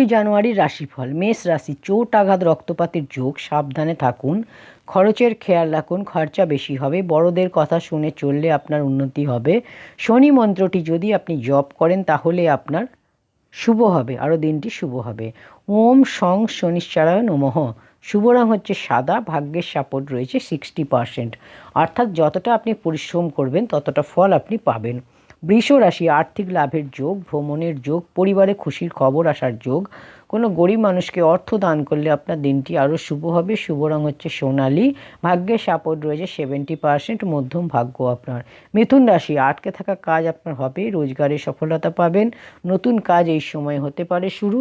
জানুয়ারির রাশিফল। মেষ রাশি। চোট আঘাত রক্তপাতের যোগ, সাবধানে থাকুন। খরচের খেয়াল রাখুন, খরচা বেশি হবে। বড়দের কথা শুনে চললে আপনার উন্নতি হবে। শনি মন্ত্রটি যদি আপনি জপ করেন তাহলে আপনার শুভ হবে, আরও দিনটি শুভ হবে। ওম সং শনিশ্চরায় নমঃ। শুভ রং হচ্ছে সাদা। ভাগ্যের সাপোর্ট রয়েছে 60%, অর্থাৎ যতটা আপনি পরিশ্রম করবেন ততটা ফল আপনি পাবেন। বৃষ রাশি। আর্থিক লাভের যোগ, ভ্রমণের যোগ, পরিবারে খুশির খবর আসার যোগ। কোনো গরিব মানুষকে অর্থ দান করলে আপনার দিনটি আরও শুভ হবে। শুভ রং হচ্ছে সোনালি। ভাগ্যের সাপোর্ট রয়েছে 70%, মধ্যম ভাগ্য আপনার। মিথুন রাশি। আটকে থাকা কাজ আপনার হবে, রোজগারে সফলতা পাবেন। নতুন কাজ এই সময় হতে পারে শুরু।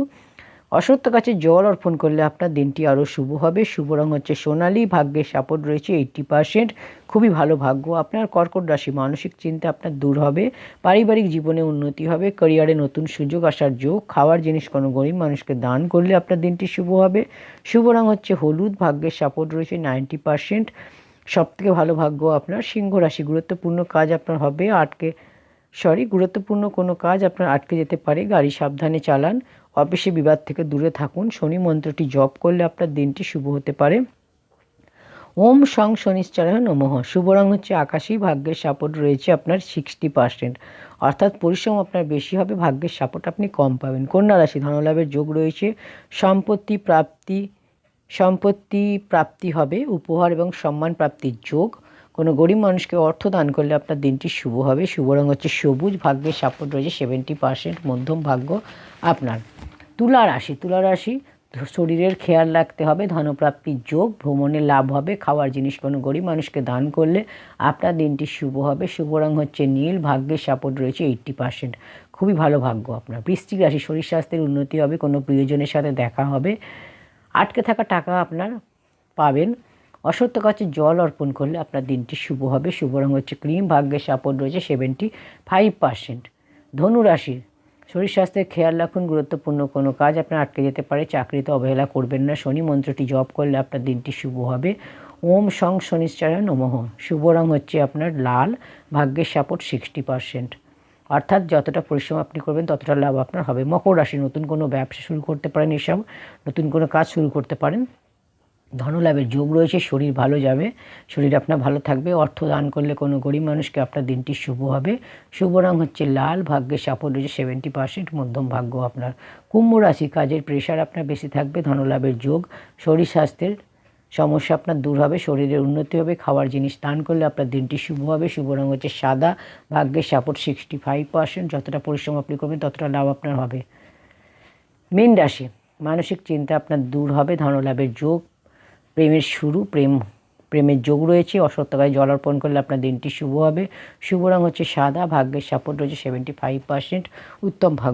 অশ্বত্থ গাছে জল অর্পণ করলে আপনার দিনটি আরও শুভ হবে। শুভ রং হচ্ছে সোনালি। ভাগ্যের সাপোর্ট রয়েছে 80%, খুবই ভালো ভাগ্য আপনার। কর্কট রাশি। মানসিক চিন্তা আপনার দূর হবে, পারিবারিক জীবনে উন্নতি হবে, ক্যারিয়ারে নতুন সুযোগ আসার যোগ। খাওয়ার জিনিস কোনো গরিব মানুষকে দান করলে আপনার দিনটি শুভ হবে। শুভ রং হচ্ছে হলুদ। ভাগ্যের সাপোর্ট রয়েছে 90%, সবথেকে ভালো ভাগ্য আপনার। সিংহ রাশি। গুরুত্বপূর্ণ কাজ আপনার হবে, গুরুত্বপূর্ণ কোনো কাজ আপনার আটকে যেতে পারে, গাড়ি সাবধানে চালান। অফিসে বিবাদ থেকে দূরে থাকুন। শনি মন্ত্রটি জপ করলে আপনার দিনটি শুভ হতে পারে। ওম সং শনিশ্চরায় নমঃ। শুভ রং হচ্ছে আকাশী। ভাগ্যের সাপোর্ট রয়েছে আপনার 60%, অর্থাৎ পরিশ্রম আপনার বেশি হবে, ভাগ্যের সাপোর্ট আপনি কম পাবেন। কন্যা রাশি। ধনলাভের যোগ রয়েছে। সম্পত্তি প্রাপ্তি হবে, উপহার এবং সম্মান প্রাপ্তির যোগ। কোনো গরিব মানুষকে অর্থ দান করলে আপনার দিনটি শুভ হবে। শুভ রং হচ্ছে সবুজ। ভাগ্যের সাপোর্ট রয়েছে 70%, মধ্যম ভাগ্য আপনার। তুলা রাশি। শরীরের খেয়াল রাখতে হবে, ধনপ্রাপ্তির যোগ, ভ্রমণে লাভ হবে। খাওয়ার জিনিস কোনো গরিব মানুষকে দান করলে আপনার দিনটি শুভ হবে। শুভ রং হচ্ছে নীল। ভাগ্যের সাপোর্ট রয়েছে 80%, খুবই ভালো ভাগ্য আপনার। বৃশ্চিক রাশি। শরীর স্বাস্থ্যের উন্নতি হবে, কোনো প্রিয়জনের সাথে দেখা হবে, আটকে থাকা টাকা আপনার পাবেন। অশ্বত্থ গাছে জল অর্পণ করলে আপনার দিনটি শুভ হবে। শুভ রং হচ্ছে ক্রিম। ভাগ্যের সাপোর্ট রয়েছে 75%। ধনু রাশি। শরীর স্বাস্থ্যের খেয়াল রাখুন, গুরুত্বপূর্ণ কোনো কাজ আপনার আটকে যেতে পারে, চাকরিতে অবহেলা করবেন না। শনি মন্ত্রটি জপ করলে আপনার দিনটি শুভ হবে। ওম সং শনিশ্চরায় নমঃ। শুভ রং হচ্ছে আপনার লাল। ভাগ্যের সাপোর্ট 60%, অর্থাৎ যতটা পরিশ্রম আপনি করবেন ততটা লাভ আপনার হবে। মকর রাশি। নতুন কোনো ব্যবসা শুরু করতে পারেন, এসব নতুন কোনো কাজ শুরু করতে পারেন। ধনলাভের যোগ রয়েছে, শরীর ভালো যাবে, শরীর আপনার ভালো থাকবে। অর্থ দান করলে কোনো গরিব মানুষকে আপনার দিনটি শুভ হবে। শুভ রং হচ্ছে লাল। ভাগ্যের সাপোর্ট রয়েছে 70%, মধ্যম ভাগ্য আপনার। কুম্ভ রাশি। কাজের প্রেশার আপনার বেশি থাকবে, ধনলাভের যোগ, শরীর স্বাস্থ্যের সমস্যা আপনার দূর হবে, শরীরের উন্নতি হবে। খাওয়ার জিনিস দান করলে আপনার দিনটি শুভ হবে। শুভ রং হচ্ছে সাদা। ভাগ্যের সাপোর্ট 65%, যতটা পরিশ্রম আপনি করবেন ততটা লাভ আপনার হবে। মীন রাশি। মানসিক চিন্তা আপনার দূর হবে, ধনলাভের যোগ, প্রেমের শুরু, প্রেমের যোগ রয়েছে। অশ্বত্থ গায়ে জল অর্পণ করলে আপনার দিনটি শুভ হবে। শুভ রং হচ্ছে সাদা। ভাগ্যের সাপোর্ট রয়েছে 75%, উত্তম ভাগ্য।